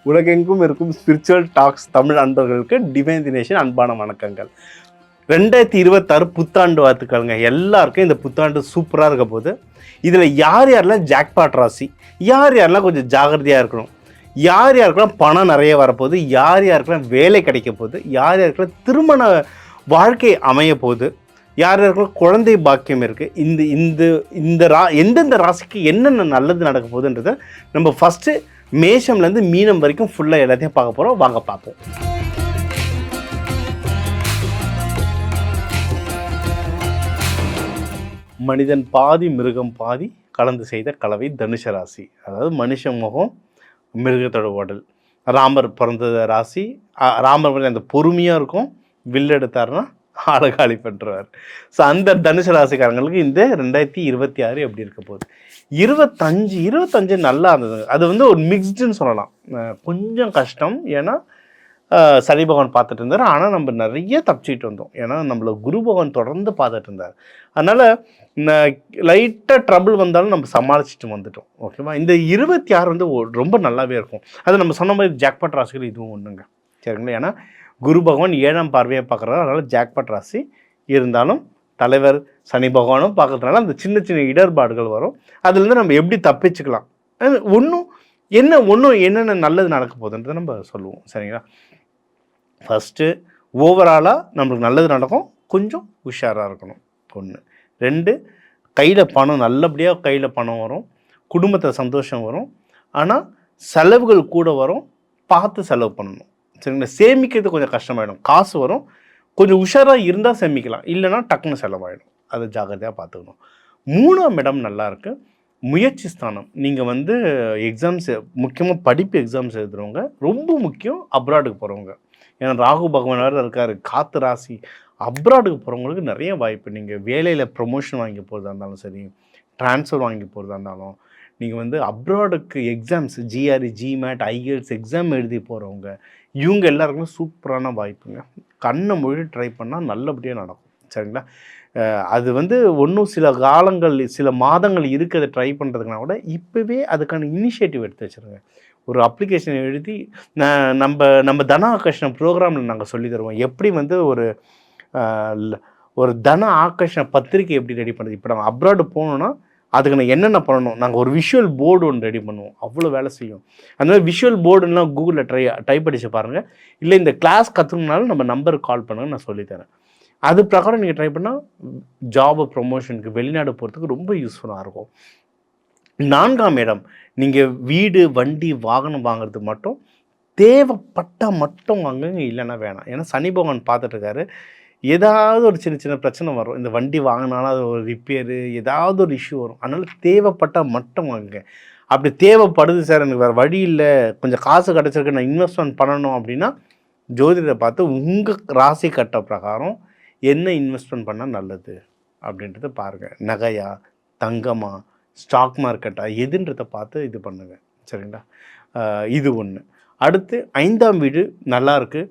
உலகெங்கும் இருக்கும் spiritual tax Tamil அன்பர்களுக்கு டிவைன் தினேஷன் அன்பான வணக்கங்கள். 2026 புத்தாண்டு வாழ்த்துக்கள்ங்க. எல்லாருக்கும் இந்த புத்தாண்டு சூப்பராக இருக்க போது. இதில் யார் யாரெல்லாம் ஜாக்பாட் ராசி, யார் யாரெல்லாம் கொஞ்சம் ஜாகிரதையாக இருக்கணும், யார் யாருக்கெல்லாம் பணம் நிறைய வரப்போகுது, யார் யாருக்கெல்லாம் வேலை கிடைக்க போகுது, யார் யாருக்கெல்லாம் திருமண வாழ்க்கை அமைய போகுது, யார் யாருக்கெல்லாம் குழந்தை பாக்கியம் இருக்குது, எந்தெந்த ராசிக்கு என்னென்ன நல்லது நடக்க போகுதுன்றதை நம்ம ஃபஸ்ட்டு மேஷம்லேருந்து மீனம் வரைக்கும் ஃபுல்லாக எல்லாத்தையும் பார்க்க போகிறோம். வாங்க பார்ப்போம். மனிதன் பாதி மிருகம் பாதி கலந்து செய்த கலவை தனுஷ ராசி. அதாவது மனுஷ முகம், மிருகத்தோட உடல். ராமர் பிறந்த ராசி. ராமர் வந்து அந்த பொறுமையாக இருக்கும், வில் எடுத்தாருன்னா ஆளகாலி பண்ணுறார். ஸோ அந்த தனுஷ ராசிக்காரங்களுக்கு இந்த 2026 எப்படி இருக்க போகுது. 25 நல்லா இருந்தது. அது வந்து ஒரு மிக்ஸ்டுன்னு சொல்லலாம். கொஞ்சம் கஷ்டம், ஏன்னா சனி பகவான் பார்த்துட்டு இருந்தார். ஆனால் நம்ம நிறைய தப்பிச்சிட்டு வந்தோம், ஏன்னா நம்மளை குரு பகவான் தொடர்ந்து பார்த்துட்டு இருந்தார். அதனால் லைட்டாக ட்ரபிள் வந்தாலும் நம்ம சமாளிச்சுட்டு வந்துட்டோம். ஓகேவா. இந்த 26 வந்து ரொம்ப நல்லாவே இருக்கும். அது நம்ம சொன்ன மாதிரி ஜாக்பாட் ராசிகள் இதுவும் ஒன்றுங்க. சரிங்களா. ஏன்னா குரு பகவான் 7ஆம் பார்வையாக பார்க்குறாரு. அதனால் ஜாக்பாட் ராசி இருந்தாலும் தலைவர் சனி பகவானும் பார்க்கறதுனால அந்த சின்ன சின்ன இடர்பாடுகள் வரும். அதுலேருந்து நம்ம எப்படி தப்பிச்சுக்கலாம், என்னென்ன நல்லது நடக்க போகுதுன்றதை நம்ம சொல்லுவோம். சரிங்களா. ஃபஸ்ட்டு ஓவராலாக நம்மளுக்கு நல்லது நடக்கும், கொஞ்சம் உஷாராக இருக்கணும். 1. 2, கையில் பணம் நல்லபடியாக கையில் பணம் வரும், குடும்பத்தில் சந்தோஷம் வரும். ஆனால் செலவுகள் கூட வரும், பார்த்து செலவு பண்ணணும். சரிங்களா. சேமிக்கிறது கொஞ்சம் கஷ்டமாயிடும். காசு வரும், கொஞ்சம் உஷாராக இருந்தால் சேமிக்கலாம், இல்லைனா டக்குன்னு செலவாயிடும். அதை ஜாகிரதையாக பார்த்துக்கணும். 3ஆம் இடம் நல்லா இருக்குது, முயற்சி ஸ்தானம். நீங்கள் வந்து எக்ஸாம்ஸ், முக்கியமாக படிப்பு எக்ஸாம்ஸ் எழுதுகிறவங்க, ரொம்ப முக்கியம் அப்ராடுக்கு போகிறவங்க. ஏன்னா ராகு பகவான் வேறு இருக்கார், காற்று ராசி. அப்ராடுக்கு போகிறவங்களுக்கு நிறைய வாய்ப்பு. நீங்கள் வேலையில் ப்ரொமோஷன் வாங்கி போகிறதா இருந்தாலும் சரி, ட்ரான்ஸ்ஃபர் வாங்கி போகிறதா இருந்தாலும், நீங்கள் வந்து அப்ராடுக்கு exams GRE, GMAT, IELTS exam எழுதி போகிறவங்க, இவங்க எல்லாருக்குமே சூப்பரான வாய்ப்புங்க. கண்ணை மொழி ட்ரை பண்ணால் நல்லபடியாக நடக்கும். சரிங்களா. அது வந்து ஒன்றும் சில காலங்கள், சில மாதங்கள் இருக்கிறத ட்ரை பண்ணுறதுக்குனா கூட இப்போவே அதுக்கான இனிஷியேட்டிவ் எடுத்து வச்சுருங்க. ஒரு அப்ளிகேஷன் எழுதி நம்ம தன ஆகர்ஷண ப்ரோக்ராமில் நாங்கள் சொல்லி தருவோம். எப்படி வந்து ஒரு தன ஆகர்ஷண பத்திரிக்கை எப்படி ரெடி பண்ணுறது. இப்போ நம்ம அப்ராடு போகணுன்னா அதுக்கு நான் என்னென்ன பண்ணணும், நாங்கள் ஒரு விஷுவல் போர்டு ஒன்று ரெடி பண்ணுவோம். அவ்வளோ வேலை செய்யும். அந்த மாதிரி விஷுவல் போர்டுலாம் கூகுளில் டைப் அடித்து பாருங்கள். இல்லை இந்த கிளாஸ் கற்றுக்கணுனாலும் நம்ம நம்பருக்கு கால் பண்ணுங்க, நான் சொல்லித்தரேன். அது பிரகாரம் நீங்கள் ட்ரை பண்ணால் ஜாபு ப்ரொமோஷனுக்கு, வெளிநாடு போகிறதுக்கு ரொம்ப யூஸ்ஃபுல்லாக இருக்கும். 4ஆம் இடம், நீங்கள் வீடு, வண்டி, வாகனம் வாங்குறது மட்டும் தேவைப்பட்டால் மட்டும் வாங்குங்க, இல்லைன்னா வேணாம். ஏன்னா சனி பகவான் பார்த்துட்ருக்காரு. ஏதாவது ஒரு சின்ன சின்ன பிரச்சனை வரும். இந்த வண்டி வாங்கினாலும் அது ஒரு ரிப்பேரு, ஏதாவது ஒரு இஷ்யூ வரும். அதனால் தேவைப்பட்டால் மட்டும் வாங்குங்க. அப்படி தேவைப்படுது சார், எனக்கு வேறு வழி இல்லை, கொஞ்சம் காசு கிடச்சிருக்கு, நான் இன்வெஸ்ட்மெண்ட் பண்ணணும் அப்படின்னா, ஜோதிடரை பார்த்து உங்கள் ராசி கட்ட பிரகாரம் என்ன இன்வெஸ்ட்மெண்ட் பண்ணால் நல்லது அப்படின்றத பாருங்கள். நகையா, தங்கமா, ஸ்டாக் மார்க்கெட்டா, எதுன்றதை பார்த்து இது பண்ணுங்கள். சரிங்களா. இது ஒன்று. அடுத்து 5ஆம் வீடு நல்லாயிருக்கு.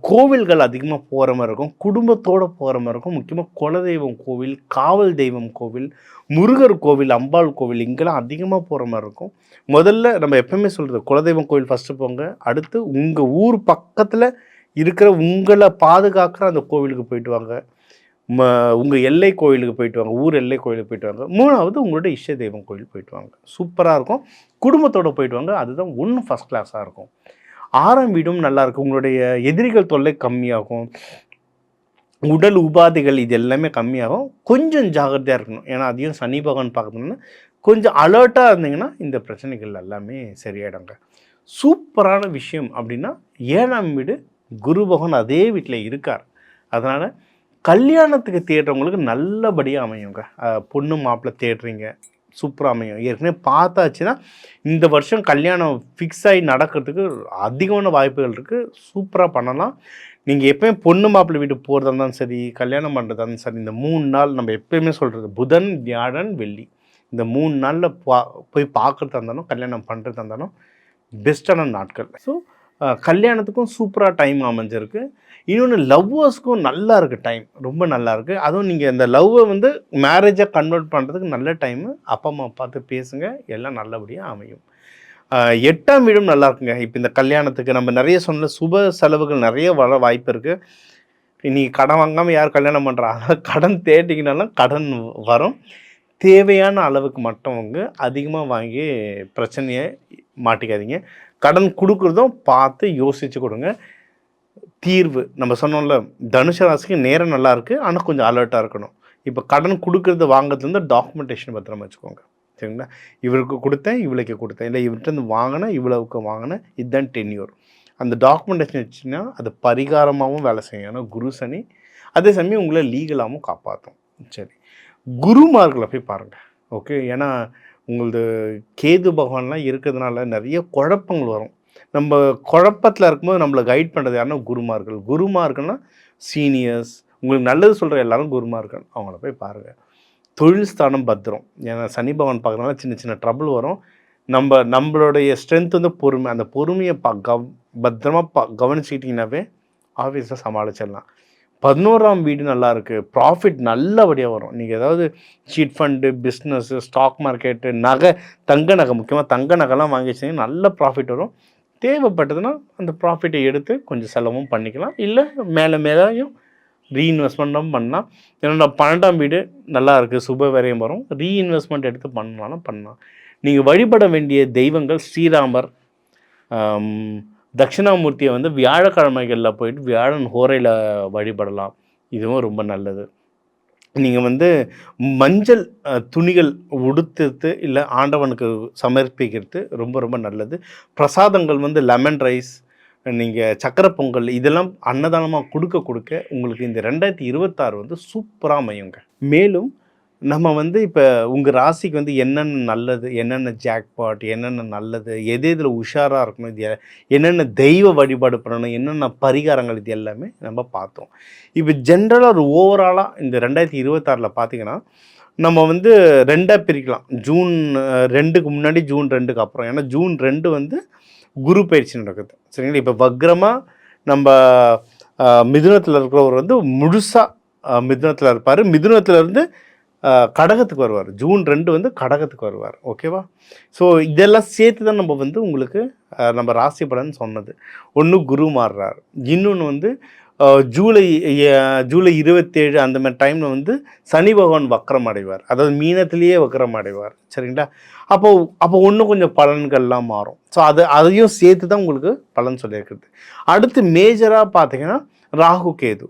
கோவில்கள் அதிகமாக போகிற மாதிரி இருக்கும், குடும்பத்தோடு போகிற மாதிரி இருக்கும். முக்கியமாக குலதெய்வம் கோவில், காவல் தெய்வம் கோவில், முருகர் கோவில், அம்பாள் கோவில், இங்கெல்லாம் அதிகமாக போகிற மாதிரி இருக்கும். முதல்ல நம்ம எப்பவுமே சொல்கிறது, குலதெய்வம் கோவில் ஃபஸ்ட்டு போங்க. அடுத்து உங்கள் ஊர் பக்கத்தில் இருக்கிற உங்களை பாதுகாக்கிற அந்த கோவிலுக்கு போயிட்டு வாங்க. உங்கள் எல்லை கோவிலுக்கு போயிட்டு வாங்க, ஊர் எல்லை கோவிலுக்கு போயிட்டு வாங்க. 3ஆவது உங்களோட இஷ்ட தெய்வம் கோவில் போயிட்டு வாங்க. சூப்பராக இருக்கும். குடும்பத்தோடு போயிட்டு வாங்க, அதுதான் ஒன்றும் ஃபஸ்ட் கிளாஸாக இருக்கும். 6ஆம் வீடும் நல்லாயிருக்கு. உங்களுடைய எதிரிகள் தொல்லை கம்மியாகும், உடல் உபாதைகள் இது எல்லாமே கம்மியாகும். கொஞ்சம் ஜாகிரதையாக இருக்கணும், ஏன்னா அதையும் சனி பகவான் பார்க்கணுன்னா கொஞ்சம் அலர்ட்டாக இருந்தீங்கன்னா இந்த பிரச்சனைகள் எல்லாமே சரியாயிடுங்க. சூப்பரான விஷயம் அப்படின்னா 7ஆம் வீடு, குரு பகவான் அதே வீட்டில் இருக்கார். அதனால் கல்யாணத்துக்கு தேடுறவங்களுக்கு நல்லபடியாக அமையுங்க. பொண்ணு மாப்பிள்ளை தேடுறீங்க, சூப்பராக அமையும். ஏற்கனவே பார்த்தாச்சுன்னா இந்த வருஷம் கல்யாணம் ஃபிக்ஸ் ஆகி நடக்கிறதுக்கு அதிகமான வாய்ப்புகள் இருக்குது. சூப்பராக பண்ணலாம். நீங்கள் எப்போயும் பொண்ணு மாப்பிள்ளை வீட்டுக்கு போகிறதா இருந்தாலும் சரி, கல்யாணம் பண்ணுறதா இருந்தாலும் சரி, இந்த 3 நாள் நம்ம எப்போயுமே சொல்கிறது, புதன், வியாழன், வெள்ளி, இந்த 3 நாளில் போய் பார்க்குறதா இருந்தாலும், கல்யாணம் பண்ணுறதா இருந்தாலும் பெஸ்ட்டான நாட்கள். ஸோ கல்யாணத்துக்கும் சூப்பராக டைம் அமைஞ்சிருக்கு. இன்னொன்று லவ்வர்ஸ்க்கும் நல்லா இருக்குது, டைம் ரொம்ப நல்லா இருக்குது. அதுவும் நீங்கள் இந்த லவ்வை வந்து மேரேஜாக கன்வெர்ட் பண்ணுறதுக்கு நல்ல டைமு. அப்பா அம்மா பார்த்து பேசுங்க, எல்லாம் நல்லபடியாக அமையும். 8ஆம் வீடும் நல்லா இருக்குங்க. இப்போ இந்த கல்யாணத்துக்கு நம்ம நிறைய சொன்ன சுப செலவுகள் நிறைய வர வாய்ப்பு இருக்குது. இன்னைக்கு கடன் வாங்காமல் யார் கல்யாணம் பண்ணுறாங்க? கடன் தேடிங்கனாலும் கடன் வரும். தேவையான அளவுக்கு மட்டும் அதிகமாக வாங்கி பிரச்சனையை மாட்டிக்காதீங்க. கடன் கொடுக்குறதும் பார்த்து யோசித்து கொடுங்க. தீர்வு நம்ம சொன்னோம்ல, தனுசு ராசிக்கு நேரம் நல்லா இருக்குது, ஆனால் கொஞ்சம் அலர்ட்டாக இருக்கணும். இப்போ கடன் கொடுக்குறது வாங்குறதுலேருந்து டாக்குமெண்டேஷன் பத்திரமா வச்சுக்கோங்க. சரிங்களா? இவருக்கு கொடுத்தேன், இவளுக்கு கொடுத்தேன், இல்லை இவர்கிட்ட வாங்கினேன், இவ்வளவுக்கு வாங்கினேன், இதுதான் டென்யூர். அந்த டாக்குமெண்டேஷன் வச்சுன்னா அது பரிகாரமாகவும் வேலை செய்யும். ஏன்னா குரு சனி அதே சமயம் உங்களை லீகலாகவும் காப்பாற்றும். சரி, குருமார்களை போய் பாருங்கள். ஓகே, ஏன்னா உங்களது கேது பகவான்லாம் இருக்கிறதுனால நிறைய குழப்பங்கள் வரும். நம்ம குழப்பத்தில் இருக்கும்போது நம்மளை கைட் பண்ணுறது யாருன்னா குருமார்கள். குருமார்கள்னால் சீனியர்ஸ், உங்களுக்கு நல்லது சொல்கிற எல்லாரும் குருமார்கள். அவங்கள போய் பாருங்கள். தொழில் ஸ்தானம் பத்திரம். ஏன்னா சனி பகவான் பார்க்குறதுனால சின்ன சின்ன ட்ரபிள் வரும். நம்மளுடைய ஸ்ட்ரென்த் பொறுமை. அந்த பொறுமையை பத்திரமாக கவனிச்சுக்கிட்டிங்கனாவே ஆஃபீஸில் சமாளிச்சிடலாம். 11ஆம் வீடு நல்லா இருக்குது, ப்ராஃபிட் நல்லபடியாக வரும். நீங்கள் ஏதாவது chit fund, business, stock market, நகை, தங்க நகை, முக்கியமாக தங்க நகைலாம் வாங்கி வச்சிங்கன்னா நல்ல ப்ராஃபிட் வரும். தேவைப்பட்டதுன்னா அந்த ப்ராஃபிட்டை எடுத்து கொஞ்சம் செலவும் பண்ணிக்கலாம், இல்லை மேலேயும் ரீஇன்வெஸ்ட்மெண்ட்டும் பண்ணலாம். ஏன்னா 12ஆம் வீடு நல்லா இருக்குது, சுப விரயம் வரும். ரீஇன்வெஸ்ட்மெண்ட் எடுத்து பண்ணலாம். நீங்கள் வழிபட வேண்டிய தெய்வங்கள் ஸ்ரீராமர், தட்சிணாமூர்த்தியை வியாழக்கிழமைகளில் போயிட்டு வியாழன் ஹோரையில் வழிபடலாம். இதுவும் ரொம்ப நல்லது. நீங்கள் மஞ்சள் துணிகள் உடுத்துறது இல்லை ஆண்டவனுக்கு சமர்ப்பிக்கிறது ரொம்ப ரொம்ப நல்லது. பிரசாதங்கள் லெமன் ரைஸ், நீங்கள் சக்கரை பொங்கல் இதெல்லாம் அன்னதானமாக கொடுக்க உங்களுக்கு இந்த 2026 சூப்பராக அமையுங்க. மேலும் நம்ம இப்போ உங்கள் ராசிக்கு என்னென்ன நல்லது, என்னென்ன ஜாக்பாட், என்னென்ன நல்லது, இதில் உஷாராக இருக்கணும், இது என்னென்ன தெய்வ வழிபாடு பண்ணணும், என்னென்ன பரிகாரங்கள், இது எல்லாமே நம்ம பார்த்தோம். இப்போ ஜென்ரலாக ஒரு ஓவராலாக இந்த 2026 பார்த்திங்கன்னா நம்ம 2ஆக பிரிக்கலாம். ஜூன் 2க்கு முன்னாடி, ஜூன் 2க்கு அப்புறம். ஏன்னா ஜூன் 2 குரு பயிற்சி நடக்குது. சரிங்களா? இப்போ வக்ரமாக நம்ம மிதுனத்தில் இருக்கிறவர் முழுசாக மிதுனத்தில் இருப்பார். மிதுனத்திலேருந்து கடகத்துக்கு வருவார். ஜூன் 2 கடகத்துக்கு வருவார். ஓகேவா? ஸோ இதெல்லாம் சேர்த்து தான் நம்ம உங்களுக்கு நம்ம ராசி பலன் சொன்னது. ஒன்று குரு மாறுறார், இன்னொன்று ஜூலை 27 அந்த மாதிரி டைமில் சனி பகவான் வக்ரம் அடைவார். அதாவது மீனத்திலேயே வக்ரம் அடைவார். சரிங்களா? அப்போ இன்னும் கொஞ்சம் பலன்கள்லாம் மாறும். ஸோ அதையும் சேர்த்து தான் உங்களுக்கு பலன் சொல்லியிருக்குது. அடுத்து மேஜராக பார்த்தீங்கன்னா ராகு கேது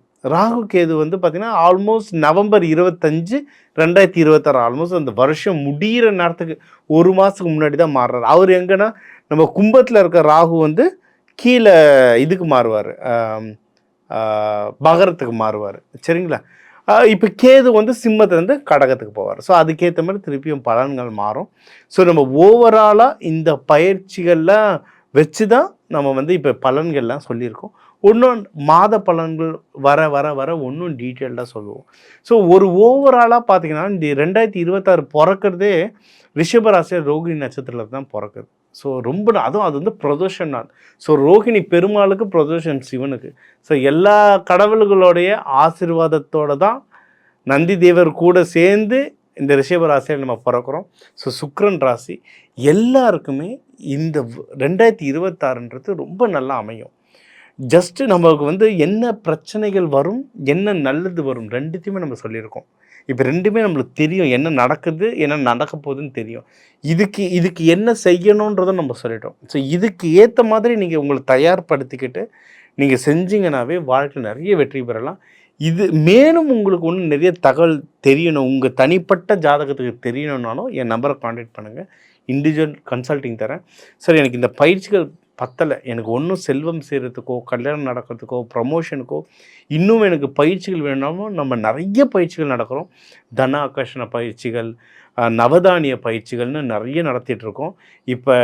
பார்த்திங்கன்னா ஆல்மோஸ்ட் நவம்பர் 25, 2026 ஆல்மோஸ்ட் அந்த வருஷம் முடிகிற நேரத்துக்கு ஒரு மாதத்துக்கு முன்னாடி தான் மாறுறாரு. அவர் எங்கன்னா நம்ம கும்பத்தில் இருக்க ராகு கீழே இதுக்கு மாறுவார், மகரத்துக்கு மாறுவார். சரிங்களா? இப்போ கேது சிம்மத்துலேருந்து கடகத்துக்கு போவார். ஸோ அதுக்கேற்ற மாதிரி திருப்பியும் பலன்கள் மாறும். ஸோ நம்ம ஓவராலாக இந்த பயிற்சிகள்லாம் வச்சு தான் நம்ம இப்போ பலன்கள்லாம் சொல்லியிருக்கோம். இன்னும் மாத பலன்கள் வர வர வர இன்னும் டீட்டெயில்டாக சொல்லுவோம். ஸோ ஒரு ஓவராலாக பார்த்திங்கன்னா இந்த 2026 பிறக்கிறதே ரிஷபராசியில் ரோகிணி நட்சத்திரத்தில் தான் பிறக்குது. ஸோ ரொம்ப அதுவும் அது பிரதோஷம் நாள். ஸோ ரோகிணி பெருமாளுக்கு, பிரதோஷம் சிவனுக்கு. ஸோ எல்லா கடவுள்களுடைய ஆசீர்வாதத்தோடு தான் நந்தி தேவர் கூட சேர்ந்து இந்த ரிஷபராசியில் நம்ம பிறக்கிறோம். ஸோ சுக்கிரன் ராசி எல்லாருக்குமே இந்த 2026 ரொம்ப நல்லா அமையும். ஜஸ்ட்டு நமக்கு என்ன பிரச்சனைகள் வரும், என்ன நல்லது வரும், ரெண்டுத்தையுமே நம்ம சொல்லியிருக்கோம். இப்போ ரெண்டுமே நம்மளுக்கு தெரியும், என்ன நடக்குது, என்ன நடக்க போகுதுன்னு தெரியும். இதுக்கு என்ன செய்யணுன்றதை நம்ம சொல்லிட்டோம். ஸோ இதுக்கு ஏற்ற மாதிரி நீங்கள் உங்களை தயார்படுத்திக்கிட்டு நீங்கள் செஞ்சீங்கன்னாவே வாழ்க்கையில் நிறைய வெற்றி பெறலாம். இது மேலும் உங்களுக்கு ஒன்று நிறைய தகவல் தெரியணும், உங்கள் தனிப்பட்ட ஜாதகத்துக்கு தெரியணுன்னாலும் என் நம்பரை கான்டாக்ட் பண்ணுங்கள். இண்டிவிஜுவல் கன்சல்ட்டிங் தரேன். சார் எனக்கு இந்த பயிற்சிகள் பத்தலை, எனக்கு ஒன்றும் செல்வம் செய்கிறதுக்கோ, கல்யாணம் நடக்கிறதுக்கோ, ப்ரமோஷனுக்கோ இன்னும் எனக்கு பயிற்சிகள் வேணாலும் நம்ம நிறைய பயிற்சிகள் நடக்கிறோம். தன ஆகர்ஷண பயிற்சிகள், நவதானிய பயிற்சிகள்னு நிறைய நடத்திட்டுருக்கோம். இப்போ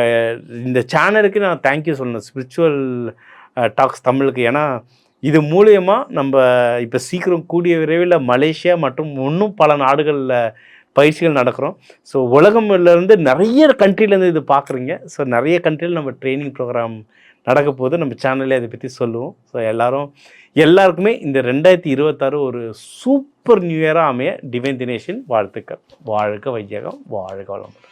இந்த சேனலுக்கு நான் தேங்க்யூ சொல்லணும், ஸ்பிரிச்சுவல் டாக்ஸ் தமிழுக்கு. ஏன்னா இது மூலயமா நம்ம இப்போ சீக்கிரம் கூடிய விரைவில் மலேசியா மற்றும் இன்னும் பல நாடுகளில் பயிற்சிகள் நடக்கிறோம். ஸோ உலகம்லேருந்து நிறைய கண்ட்ரிலேருந்து இது பார்க்குறீங்க. ஸோ நிறைய கண்ட்ரியில் நம்ம ட்ரைனிங் ப்ரோக்ராம் நடக்க போது நம்ம சேனல்லே அதை பற்றி சொல்லுவோம். ஸோ எல்லாருக்குமே இந்த 2026 ஒரு சூப்பர் நியூ இயராக அமைய டிவைன் தினேஷின் வாழ்த்துக்கள். வாழ்க வையகம், வாழ்க வளமுடன்.